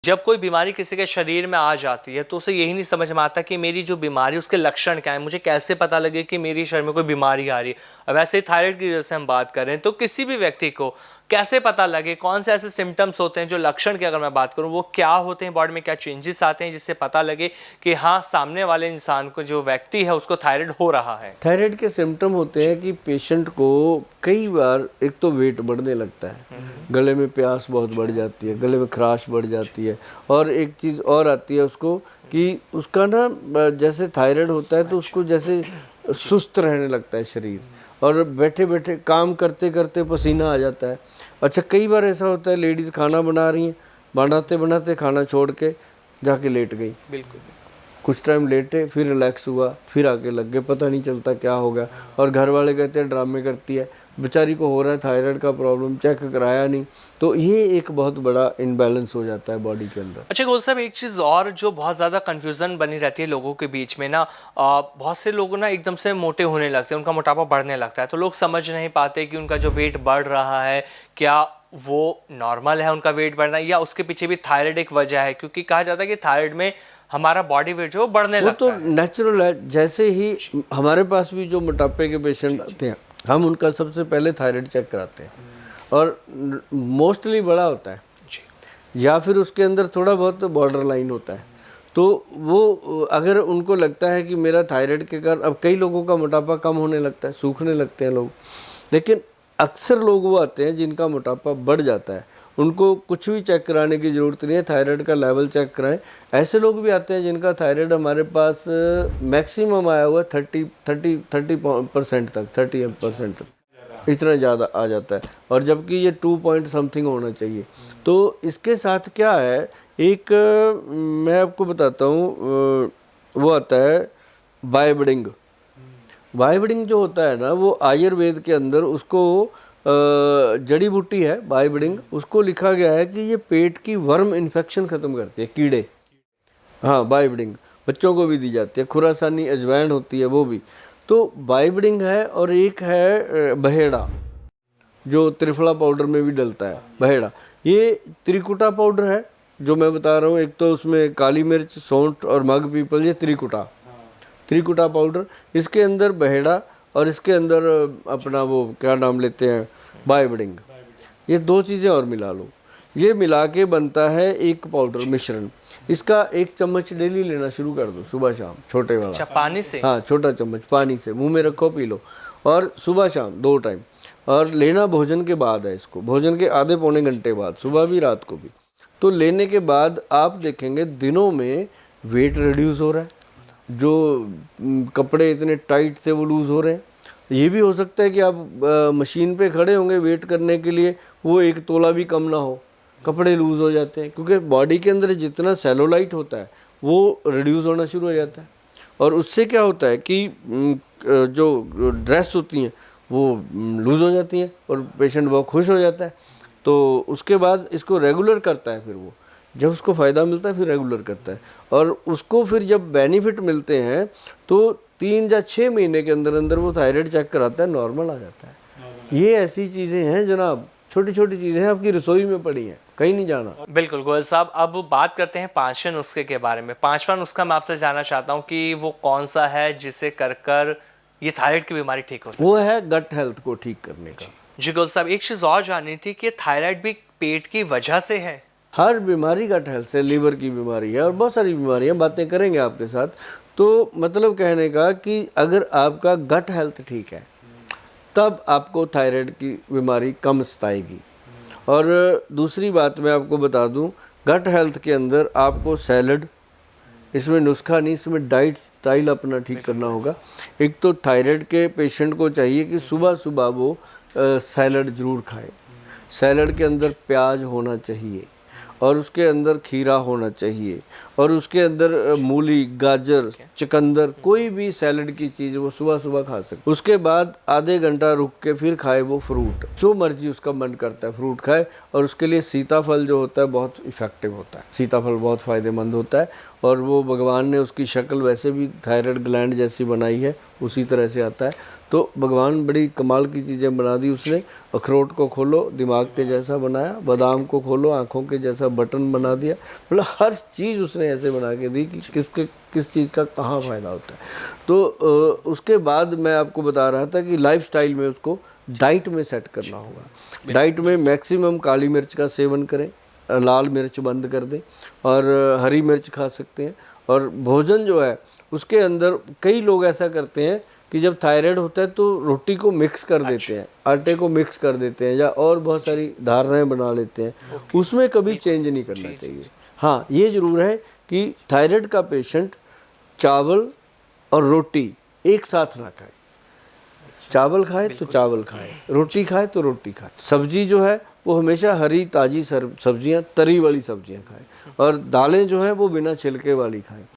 जब कोई बीमारी किसी के शरीर में आ जाती है तो उसे यही नहीं समझ में आता कि मेरी जो बीमारी उसके लक्षण क्या है, मुझे कैसे पता लगे कि मेरी शरीर में कोई बीमारी आ रही है। अब ऐसे ही थायराइड की जैसे हम बात करें तो किसी भी व्यक्ति को कैसे पता लगे, कौन से ऐसे सिम्टम्स होते हैं, जो लक्षण की अगर मैं बात करूं वो क्या होते हैं, बॉडी में क्या चेंजेस आते हैं जिससे पता लगे कि हाँ सामने वाले इंसान को, जो व्यक्ति है, उसको थायराइड हो रहा है। थायराइड के सिम्टम होते हैं कि पेशेंट को कई बार एक तो वेट बढ़ने लगता है, गले में प्यास बहुत बढ़ जाती है, गले में खराश बढ़ जाती है, और एक चीज़ और आती है उसको कि उसका ना जैसे थायराइड होता है तो उसको जैसे सुस्त रहने लगता है शरीर, और बैठे बैठे काम करते करते पसीना आ जाता है। अच्छा, कई बार ऐसा होता है लेडीज़ खाना बना रही हैं, बनाते बनाते खाना छोड़ के जाके लेट गई, बिल्कुल कुछ टाइम लेटे, फिर रिलैक्स हुआ, फिर आके लग गए, पता नहीं चलता क्या हो गया। और घर वाले कहते हैं ड्रामे करती है, बेचारी को हो रहा है थायराइड का प्रॉब्लम, चेक कराया नहीं। तो ये एक बहुत बड़ा इनबैलेंस हो जाता है बॉडी के अंदर। अच्छा गोल साहब, एक चीज़ और जो बहुत ज़्यादा कंफ्यूजन बनी रहती है लोगों के बीच में ना, बहुत से लोग ना एकदम से मोटे होने लगते हैं, उनका मोटापा बढ़ने लगता है, तो लोग समझ नहीं पाते कि उनका जो वेट बढ़ रहा है क्या वो नॉर्मल है उनका वेट बढ़ना, या उसके पीछे भी थायराइड एक वजह है, क्योंकि कहा जाता है कि थायराइड में हमारा बॉडी वेट जो बढ़ने लगता है। वो तो नेचुरल है। जैसे ही हमारे पास भी जो मोटापे के पेशेंट आते हैं, हम उनका सबसे पहले थायराइड चेक कराते हैं, और मोस्टली बड़ा होता है या फिर उसके अंदर थोड़ा बहुत बॉर्डर लाइन होता है। तो वो अगर उनको लगता है कि मेरा थायराइड के कारण, अब कई लोगों का मोटापा कम होने लगता है, सूखने लगते हैं लोग, लेकिन अक्सर लोग वो आते हैं जिनका मोटापा बढ़ जाता है, उनको कुछ भी चेक कराने की ज़रूरत नहीं है, थायराइड का लेवल चेक कराएं। ऐसे लोग भी आते हैं जिनका थायराइड हमारे पास मैक्सिमम आया हुआ है 30% तक, 30% तक, इतना ज़्यादा आ जाता है, और जबकि ये 2 पॉइंट समथिंग होना चाहिए। तो इसके साथ क्या है, एक मैं आपको बताता हूँ, वो आता है बायोबिडिंग। बायोबिडिंग जो होता है ना, वो आयुर्वेद के अंदर उसको जड़ी बूटी है बायोबिडिंग, उसको लिखा गया है कि ये पेट की वर्म इन्फेक्शन ख़त्म करती है, कीड़े। हाँ, बायोबिडिंग बच्चों को भी दी जाती है, खुरासानी अजवाइन होती है वो भी। तो बायोबिडिंग है, और एक है बहेड़ा, जो त्रिफला पाउडर में भी डलता है, बहेड़ा। ये त्रिकुटा पाउडर है जो मैं बता रहा हूँ। एक तो उसमें काली मिर्च, सौंठ और मग पीपल, ये त्रिकुटा पाउडर, इसके अंदर बहेड़ा, और इसके अंदर अपना वो क्या नाम लेते हैं, बायोबिडिंग। ये 2 चीज़ें और मिला लो, ये मिला के बनता है एक पाउडर मिश्रण। इसका 1 चम्मच डेली लेना शुरू कर दो, सुबह शाम, छोटे वाला। अच्छा, पानी से? हाँ, छोटा चम्मच पानी से मुंह में रखो, पी लो, और सुबह शाम 2 टाइम। और लेना भोजन के बाद है, इसको भोजन के आधे पौने घंटे बाद, सुबह भी रात को भी। तो लेने के बाद आप देखेंगे दिनों में वेट रिड्यूस हो रहा है, जो कपड़े इतने टाइट थे वो लूज़ हो रहे हैं। ये भी हो सकता है कि आप मशीन पे खड़े होंगे वेट करने के लिए, वो 1 तोला भी कम ना हो, कपड़े लूज़ हो जाते हैं, क्योंकि बॉडी के अंदर जितना सेलुलाइट होता है वो रिड्यूस होना शुरू हो जाता है। और उससे क्या होता है कि जो ड्रेस होती हैं वो लूज़ हो जाती हैं, और पेशेंट बहुत खुश हो जाता है। तो उसके बाद इसको रेगुलर करता है, फिर वो जब उसको फ़ायदा मिलता है फिर रेगुलर करता है, और उसको फिर जब बेनिफिट मिलते हैं तो 3 या 6 महीने के अंदर अंदर वो थायराइड चेक कराता है, नॉर्मल आ जाता है। ये ऐसी चीज़ें हैं जनाब, छोटी छोटी चीज़ें हैं, आपकी रसोई में पड़ी हैं, कहीं नहीं जाना। बिल्कुल गोयल साहब, अब बात करते हैं 5वें नुस्खे के बारे में। 5वां नुस्खा मैं आपसे जानना चाहता हूँ कि वो कौन सा है जिसे कर ये थायराइड की बीमारी ठीक हो सके। वो है गट हेल्थ को ठीक करने का। जी गोयल साहब, एक चीज़ और जाननी थी कि थायराइड भी पेट की वजह से है? हर बीमारी गट हेल्थ से, लीवर की बीमारी है और बहुत सारी बीमारियां, बातें करेंगे आपके साथ। तो मतलब कहने का कि अगर आपका गट हेल्थ ठीक है तब आपको थायराइड की बीमारी कम सताएगी। और दूसरी बात मैं आपको बता दूं, गट हेल्थ के अंदर आपको सैलड, इसमें नुस्खा नहीं, इसमें डाइट स्टाइल अपना ठीक करना होगा। एक तो थायराइड के पेशेंट को चाहिए कि सुबह सुबह वो सैलड ज़रूर खाए। सैलड के अंदर प्याज होना चाहिए, और उसके अंदर खीरा होना चाहिए, और उसके अंदर मूली, गाजर, चुकंदर, कोई भी सैलड की चीज़ वो सुबह सुबह खा सकते। उसके बाद आधे घंटा रुक के फिर खाए वो फ्रूट, जो मर्जी उसका मन करता है फ्रूट खाए। और उसके लिए सीताफल जो होता है बहुत इफ़ेक्टिव होता है, सीताफल बहुत फ़ायदेमंद होता है, और वो भगवान ने उसकी शक्ल वैसे भी थायराइड ग्लैंड जैसी बनाई है, उसी तरह से आता है। तो भगवान बड़ी कमाल की चीज़ें बना दी उसने। अखरोट को खोलो दिमाग के जैसा बनाया, बादाम को खोलो आँखों के जैसा बटन बना दिया। मतलब हर चीज़ उसने ऐसे बना के दी कि किस चीज़ का कहाँ फ़ायदा होता है। तो उसके बाद मैं आपको बता रहा था कि लाइफस्टाइल में उसको डाइट में सेट करना होगा। डाइट में मैक्सिमम काली मिर्च का सेवन करें, लाल मिर्च बंद कर दें और हरी मिर्च खा सकते हैं। और भोजन जो है उसके अंदर कई लोग ऐसा करते हैं कि जब थायराइड होता है तो रोटी को मिक्स कर देते हैं, आटे को मिक्स कर देते हैं, या और बहुत सारी धारणाएं बना लेते हैं। उसमें कभी चेंज नहीं करना चाहिए। हाँ, ये ज़रूर है कि थायराइड का पेशेंट चावल और रोटी एक साथ ना खाए। चावल खाए तो चावल खाए, रोटी खाए तो रोटी खाए। सब्जी जो है वो हमेशा हरी ताज़ी सब्जियां, तरी वाली सब्जियां खाएं, और दालें जो हैं वो बिना छिलके वाली खाएं।